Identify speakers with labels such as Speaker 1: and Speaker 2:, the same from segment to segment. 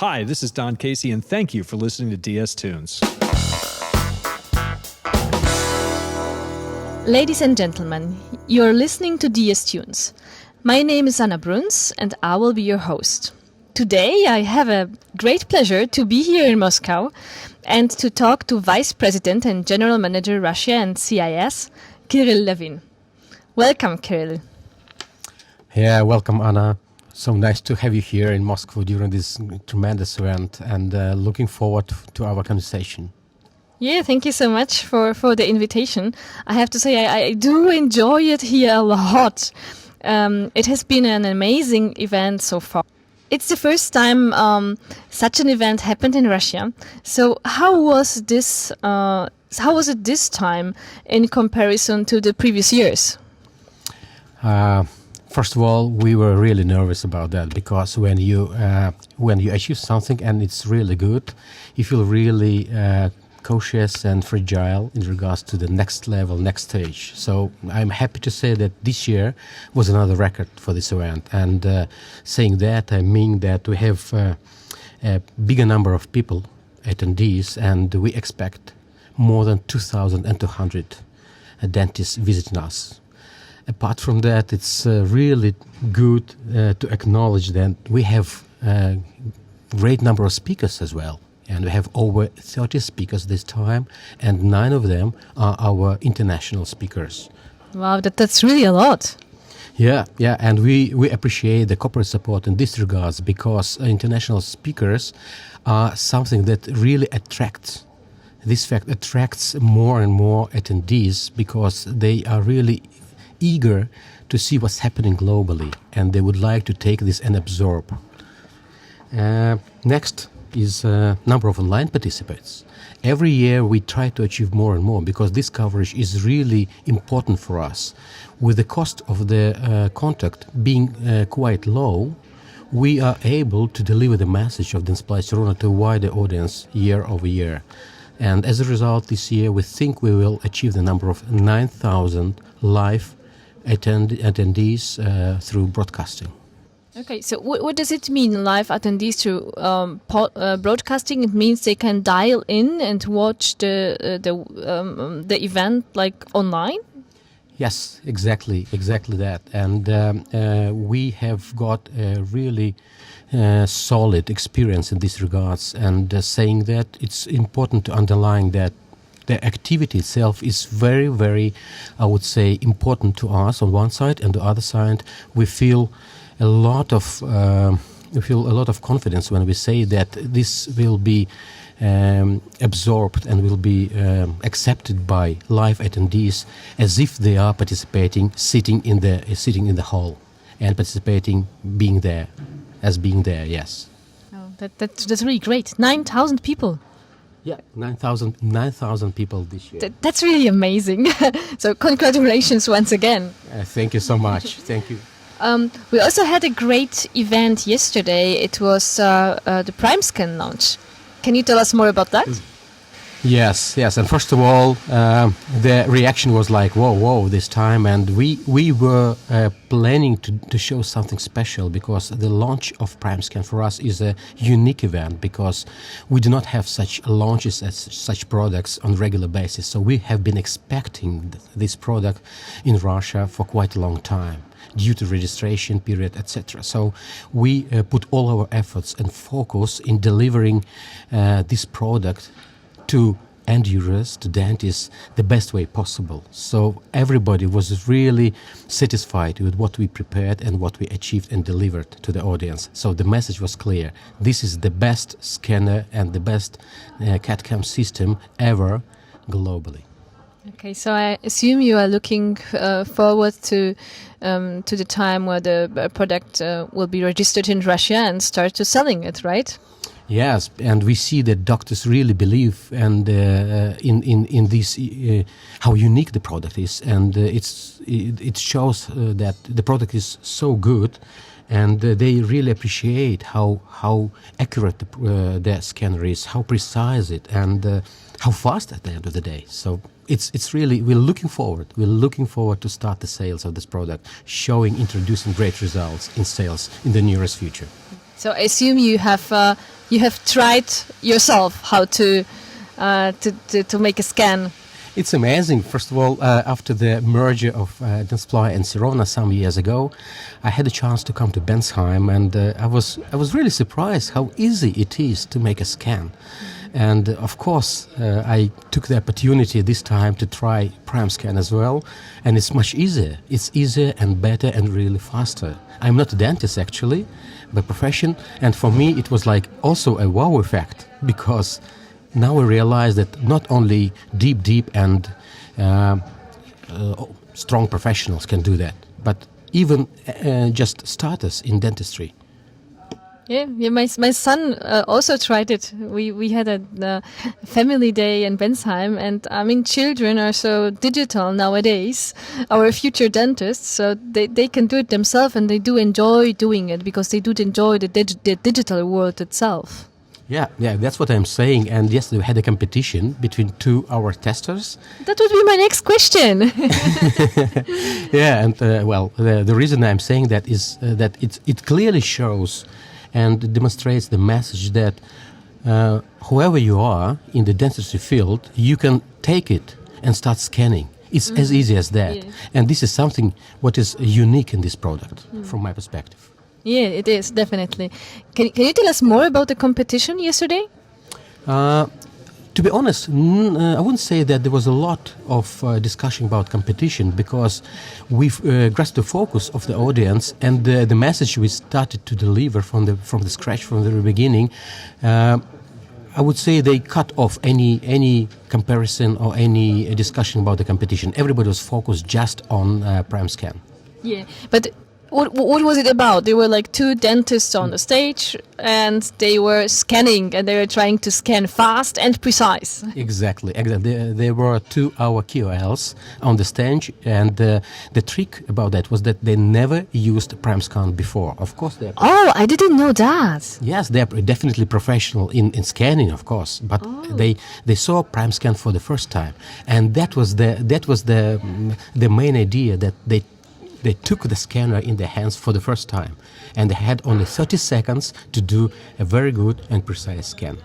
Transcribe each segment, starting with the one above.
Speaker 1: Hi, this is Don Casey, and thank you for listening to DS Tunes.
Speaker 2: Ladies and gentlemen, you're listening to DS Tunes. My name is Anna Bruns, and I will be your host. Today, I have a great pleasure to be here in Moscow and to talk to Vice President and General Manager Russia and CIS, Kirill Levin. Welcome, Kirill.
Speaker 3: Yeah, welcome, Anna. So nice to have you here in Moscow during this tremendous event, and looking forward to our conversation.
Speaker 2: Yeah, thank you so much for the invitation. I have to say, I do enjoy it here a lot. It has been an amazing event so far. It's the first time such an event happened in Russia. So how was this? How was it this time in comparison to the previous years?
Speaker 3: First of all, we were really nervous about that, because when you achieve something and it's really good, you feel really cautious and fragile in regards to the next level, next stage. So I'm happy to say that this year was another record for this event. And saying that, I mean that we have a bigger number of people, attendees, and we expect more than 2,200 dentists visiting us. Apart from that, it's really good to acknowledge that we have a great number of speakers as well. And we have over 30 speakers this time, and 9 of them are our international speakers.
Speaker 2: Wow, that's really a lot.
Speaker 3: Yeah, and we appreciate the corporate support in this regards, because international speakers are something that really attracts. This fact attracts more and more attendees, because they are really eager to see what's happening globally, and they would like to take this and absorb. Next is number of online participants. Every year we try to achieve more and more, because this coverage is really important for us. With the cost of the contact being quite low, we are able to deliver the message of Dentsply Sirona to a wider audience year over year. And as a result, this year we think we will achieve the number of 9,000 live attendees through broadcasting.
Speaker 2: Okay, so what does it mean, live attendees through broadcasting? It means they can dial in and watch the event like online?
Speaker 3: Yes, exactly that. And we have got a really solid experience in this regards, and saying that it's important to underline that the activity itself is very, very, I would say, important to us on one side, and the other side we feel a lot of confidence when we say that this will be absorbed and will be accepted by live attendees as if they are participating, sitting in the hall and participating, being there. Yes.
Speaker 2: Oh, that's really great. 9,000 people.
Speaker 3: Yeah, 9,000 people this year.
Speaker 2: That's really amazing. So congratulations once again.
Speaker 3: Thank you so much. Thank you.
Speaker 2: We also had a great event yesterday. It was the PrimeScan launch. Can you tell us more about that?
Speaker 3: Yes. And first of all, the reaction was like, whoa, this time. And we were planning to show something special, because the launch of PrimeScan for us is a unique event, because we do not have such launches as such products on a regular basis. So we have been expecting this product in Russia for quite a long time, due to registration period, etc. So we put all our efforts and focus in delivering this product to end users, to dentists, the best way possible. So everybody was really satisfied with what we prepared and what we achieved and delivered to the audience. So the message was clear. This is the best scanner and the best CAD/CAM system ever globally.
Speaker 2: Okay, so I assume you are looking forward to the time where the product will be registered in Russia and start to selling it, right?
Speaker 3: Yes, and we see that doctors really believe and in this how unique the product is, and it shows that the product is so good, and they really appreciate how accurate the scanner is, how precise it, and how fast at the end of the day. So it's really, we're looking forward to start the sales of this product, introducing great results in sales in the nearest future.
Speaker 2: So I assume you have you have tried yourself how to make a scan.
Speaker 3: It's amazing. First of all, after the merger of Dentsply and Sirona some years ago, I had a chance to come to Bensheim, and I was really surprised how easy it is to make a scan. And of course, I took the opportunity this time to try PrimeScan as well, and it's much easier. It's easier and better and really faster. I'm not a dentist actually, by profession, and for me it was like also a wow effect, because now I realize that not only deep and strong professionals can do that, but even just starters in dentistry.
Speaker 2: Yeah, my son also tried it. We had a family day in Bensheim, and I mean, children are so digital nowadays, our future dentists, so they can do it themselves, and they do enjoy doing it because they do enjoy the digital world itself.
Speaker 3: Yeah, that's what I'm saying. And yes, we had a competition between our testers.
Speaker 2: That would be my next question.
Speaker 3: Yeah, and the reason I'm saying that is that it clearly shows and demonstrates the message that whoever you are in the dentistry field, you can take it and start scanning. It's as easy as that. Yeah. And this is something what is unique in this product, from my perspective.
Speaker 2: Yeah, it is, definitely. Can you tell us more about the competition yesterday?
Speaker 3: To be honest, I wouldn't say that there was a lot of discussion about competition, because we've grasped the focus of the audience, and the message we started to deliver from the scratch, from the beginning. I would say they cut off any comparison or any discussion about the competition. Everybody was focused just on PrimeScan.
Speaker 2: Yeah, but what was it about? There were like two dentists on the stage, and they were scanning, and they were trying to scan fast and precise. Exactly.
Speaker 3: There were 2 our KOLs on the stage, and the trick about that was that they never used PrimeScan before. Of course,
Speaker 2: Oh, I didn't know that.
Speaker 3: Yes, they're definitely professional in scanning, of course, but they saw PrimeScan for the first time, and that was the main idea, that they took the scanner in their hands for the first time, and they had only 30 seconds to do a very good and precise scan.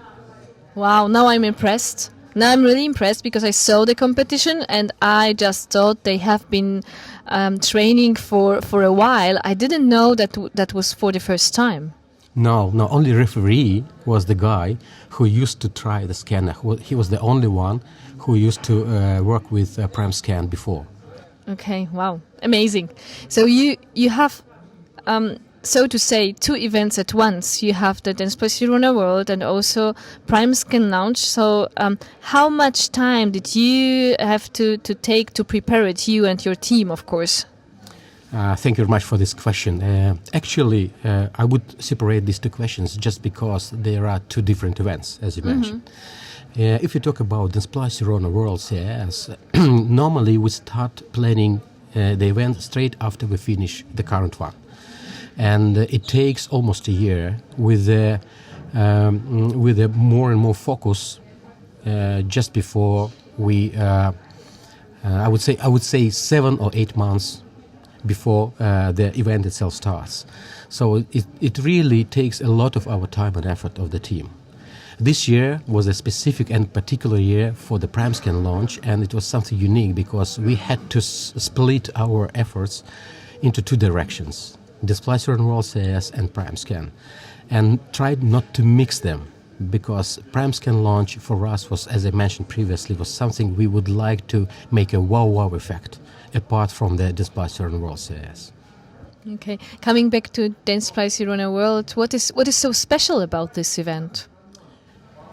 Speaker 2: Wow, now I'm impressed. Now I'm really impressed, because I saw the competition and I just thought they have been training for a while. I didn't know that was for the first time.
Speaker 3: No, only referee was the guy who used to try the scanner. He was the only one who used to work with PrimeScan before.
Speaker 2: Okay, wow, amazing. So you have, so to say, 2 events at once. You have the Dentsply Sirona World and also PrimeScan launch. So how much time did you have to take to prepare it, you and your team, of course?
Speaker 3: Thank you very much for this question. Actually, I would separate these 2 questions just because there are 2 different events, as you mentioned. If you talk about Dentsply Sirona World CIS, normally we start planning the event straight after we finish the current one. And it takes almost a year with a more and more focus just before we, I would say 7 or 8 months before the event itself starts. So it really takes a lot of our time and effort of the team. This year was a specific and particular year for the PrimeScan launch, and it was something unique because we had to split our efforts into 2 directions, Dentsply Sirona World CIS and PrimeScan, and tried not to mix them, because PrimeScan launch for us was, as I mentioned previously, was something we would like to make a wow effect, apart from the Dentsply Sirona World CIS.
Speaker 2: Okay, coming back to Dentsply Sirona World, what is so special about this event?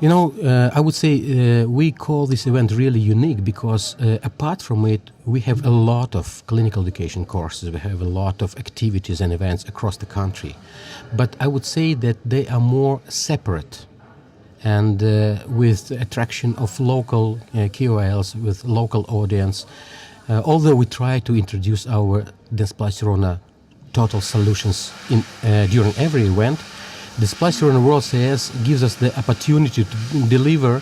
Speaker 3: You know, I would say we call this event really unique because apart from it, we have a lot of clinical education courses, we have a lot of activities and events across the country. But I would say that they are more separate and with attraction of local KOLs, with local audience. Although we try to introduce our Dentsply Sirona total solutions during every event, Dentsply Sirona World CIS gives us the opportunity to deliver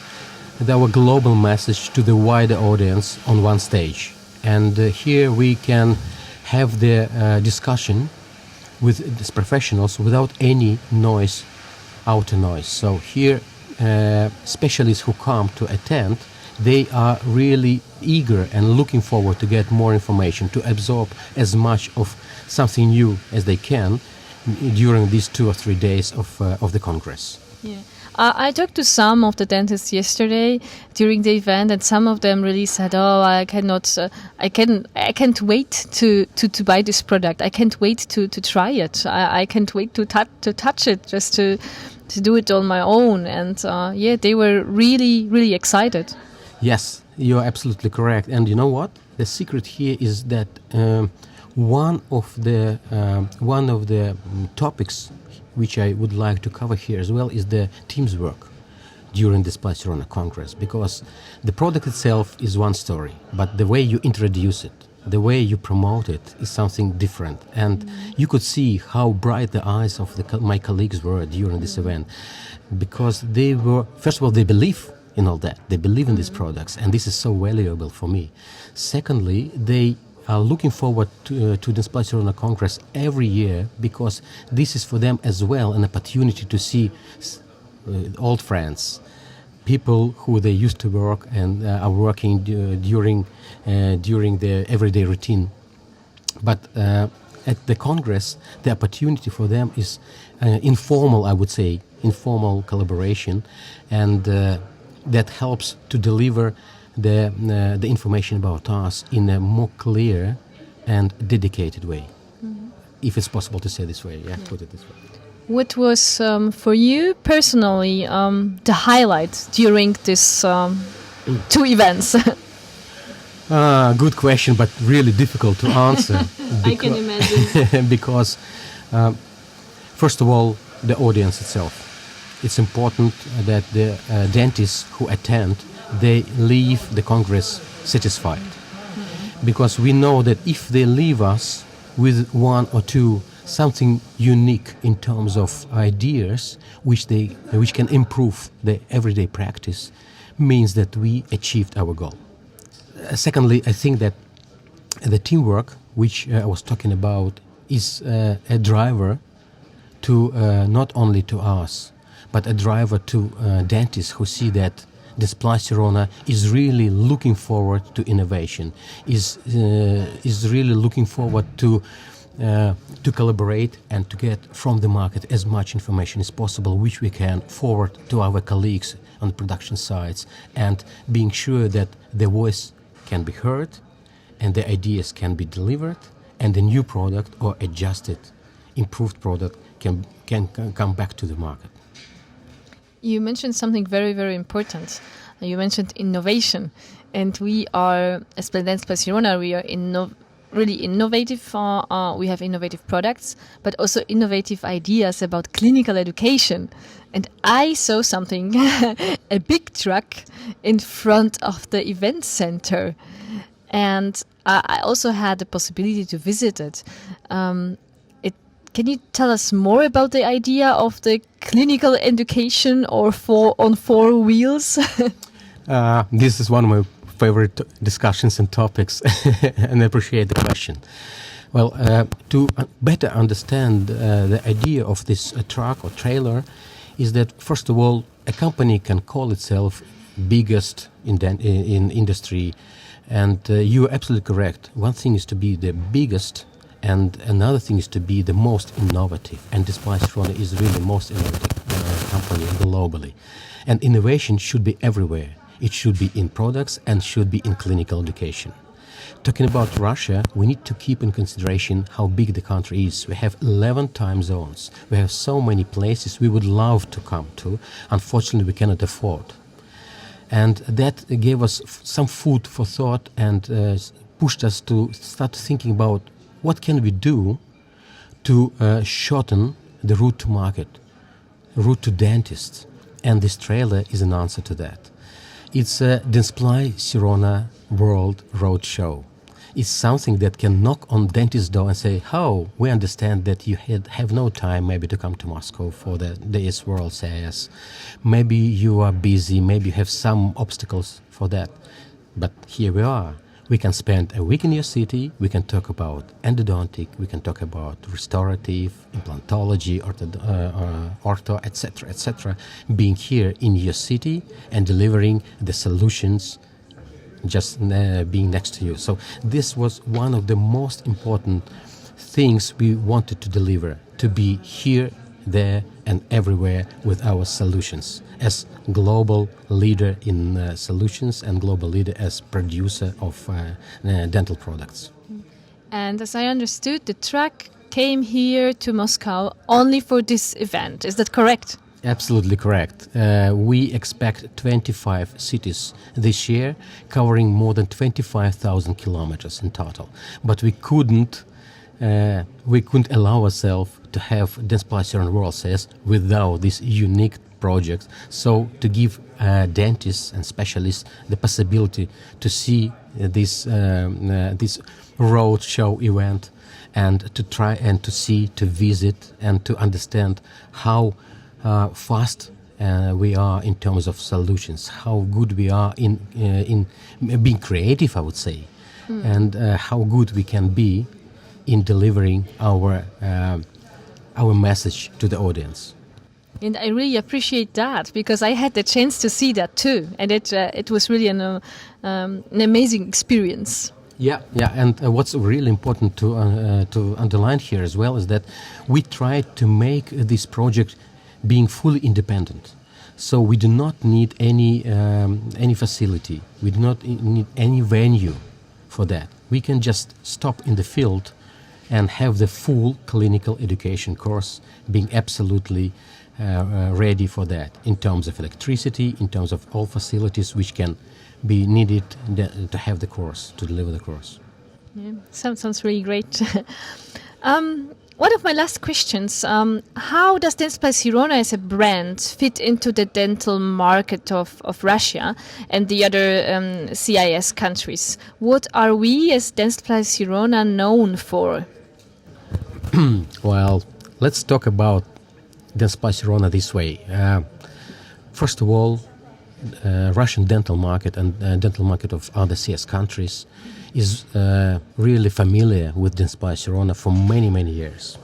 Speaker 3: our global message to the wider audience on one stage. And here we can have the discussion with these professionals without any noise outer noise. So here, specialists who come to attend, they are really eager and looking forward to get more information, to absorb as much of something new as they can during these 2 or 3 days of the Congress.
Speaker 2: Yeah. I talked to some of the dentists yesterday during the event, and some of them really said, "Oh, I can't wait to buy this product. I can't wait to try it. I can't wait to touch it, just to do it on my own." And they were really excited.
Speaker 3: Yes, you are absolutely correct. And you know what? The secret here is that one of the topics which I would like to cover here as well is the team's work during this Barcelona Congress, because the product itself is one story, but the way you introduce it, the way you promote it is something different. And you could see how bright the eyes of my colleagues were during this event, because they were, first of all, they believe in all that. They believe in these products, and this is so valuable for me. Secondly, they are looking forward to this Barcelona Congress every year, because this is for them as well an opportunity to see old friends, people who they used to work and are working during their everyday routine. But at the Congress, the opportunity for them is informal, I would say, informal collaboration, and that helps to deliver the information about us in a more clear and dedicated way, if it's possible to say this way. Put it this way.
Speaker 2: What was for you personally the highlight during this 2 events?
Speaker 3: Good question, but really difficult to answer.
Speaker 2: I can imagine.
Speaker 3: Because, first of all, the audience itself. It's important that the dentists who attend, they leave the Congress satisfied. Because we know that if they leave us with 1 or 2 something unique in terms of ideas which can improve the everyday practice, means that we achieved our goal. Secondly, I think that the teamwork which I was talking about is a driver to not only to us, but a driver to dentists who see that this Barcelona is really looking forward to innovation, is really looking forward to collaborate and to get from the market as much information as possible, which we can forward to our colleagues on the production sites, and being sure that the voice can be heard and the ideas can be delivered, and the new product or adjusted, improved product can come back to the market.
Speaker 2: You mentioned something very important. You mentioned innovation, and we are, as Dents Barcelona, we are really innovative. We have innovative products, but also innovative ideas about clinical education. And I saw something, a big truck in front of the event center, and I also had the possibility to visit it. Can you tell us more about the idea of the clinical education on 4 wheels?
Speaker 3: This is one of my favorite discussions and topics, and I appreciate the question. Well, to better understand the idea of this truck or trailer is that, first of all, a company can call itself biggest in industry, and you are absolutely correct. One thing is to be the biggest, and another thing is to be the most innovative. And this Barcelona is really the most innovative company globally. And innovation should be everywhere. It should be in products and should be in clinical education. Talking about Russia, we need to keep in consideration how big the country is. We have 11 time zones. We have so many places we would love to come to. Unfortunately, we cannot afford. And that gave us some food for thought and pushed us to start thinking about what can we do to shorten the route to market, route to dentists. And this trailer is an answer to that. It's a Display Sirona World Road Show. It's something that can knock on dentist's door and say, "Oh, we understand that you have no time maybe to come to Moscow for the DS World CIS. Maybe you are busy, maybe you have some obstacles for that. But here we are. We can spend a week in your city. We can talk about endodontic. We can talk about restorative, implantology, ortho, etc., etc. Being here in your city and delivering the solutions, just being next to you. So this was one of the most important things we wanted to deliver: to be here, there, and everywhere with our solutions as global leader in solutions and global leader as producer of dental products.
Speaker 2: And as I understood, the truck came here to Moscow only for this event. Is that correct?
Speaker 3: Absolutely correct. We expect 25 cities this year, covering more than 25,000 kilometers in total. But we couldn't allow ourselves to have Dentsply World CIS without this unique project. So to give dentists and specialists the possibility to see this road show event and to try and to see, to visit and to understand how fast we are in terms of solutions, how good we are in being creative, I would say, and how good we can be in delivering our message to the audience.
Speaker 2: And I really appreciate that, because I had the chance to see that too, and it was really an amazing experience.
Speaker 3: Yeah, and what's really important to underline here as well is that we tried to make this project being fully independent. So we do not need any facility. We do not need any venue for that. We can just stop in the field and have the full clinical education course, being absolutely ready for that in terms of electricity, in terms of all facilities which can be needed to have the course, to deliver the course.
Speaker 2: Yeah, sounds really great. One of my last questions, how does Dentsply Sirona as a brand fit into the dental market of Russia and the other CIS countries? What are we as Dentsply Sirona known for?
Speaker 3: Well, let's talk about Dentsply Sirona this way. First of all, Russian dental market and dental market of other CIS countries is really familiar with Dentsply Sirona for many, many years.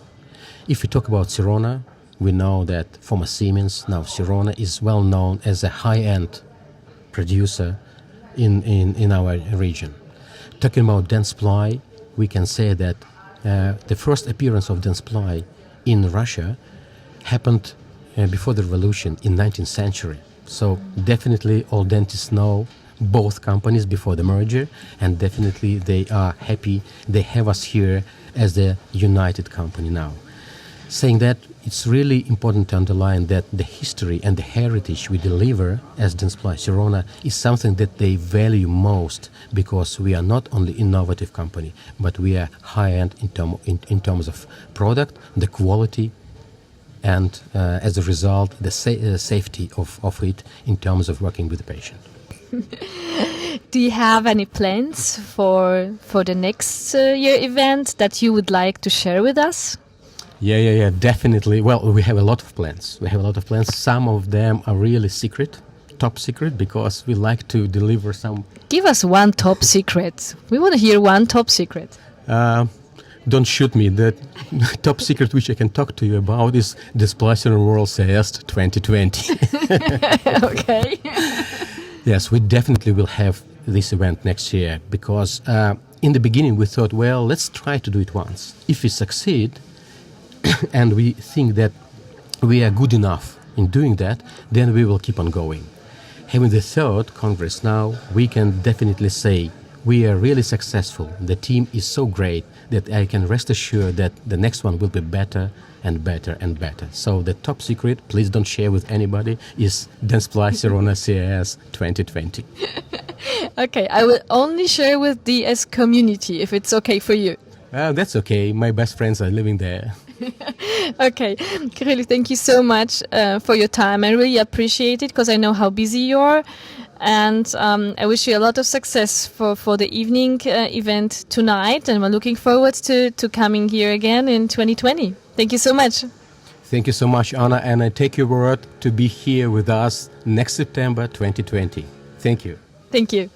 Speaker 3: If we talk about Sirona, we know that former Siemens, now Sirona, is well known as a high-end producer in our region. Talking about Dentsply, we can say that the first appearance of Dentsply in Russia happened before the revolution in 19th century. So definitely all dentists know both companies before the merger, and definitely they are happy they have us here as a united company now. Saying that, it's really important to underline that the history and the heritage we deliver as Dentsply Sirona is something that they value most, because we are not only innovative company, but we are high-end in terms of product, the quality, and as a result, the safety of it in terms of working with the patient.
Speaker 2: Do you have any plans for the next year event that you would like to share with us?
Speaker 3: Yeah, definitely. Well, we have a lot of plans. Some of them are really secret, top secret, because we like to deliver some.
Speaker 2: Give us one top secret. We want to hear one top secret.
Speaker 3: Don't shoot me. The top secret which I can talk to you about is Dentsply Sirona World CIS 2020.
Speaker 2: Okay.
Speaker 3: Yes, we definitely will have this event next year, because in the beginning we thought, well, let's try to do it once. If we succeed and we think that we are good enough in doing that, then we will keep on going. Having the third Congress now, we can definitely say we are really successful. The team is so great that I can rest assured that the next one will be better and better and better. So the top secret, please don't share with anybody, is Dentsply Sirona CIS 2020.
Speaker 2: Okay, I will only share with the DS community if it's okay for you.
Speaker 3: That's okay. My best friends are living there.
Speaker 2: Okay, Kirill, thank you so much for your time. I really appreciate it, because I know how busy you are. And I wish you a lot of success for the evening event tonight. And we're looking forward to coming here again in 2020. Thank you so much.
Speaker 3: Thank you so much, Anna. And I take your word to be here with us next September 2020. Thank you.
Speaker 2: Thank you.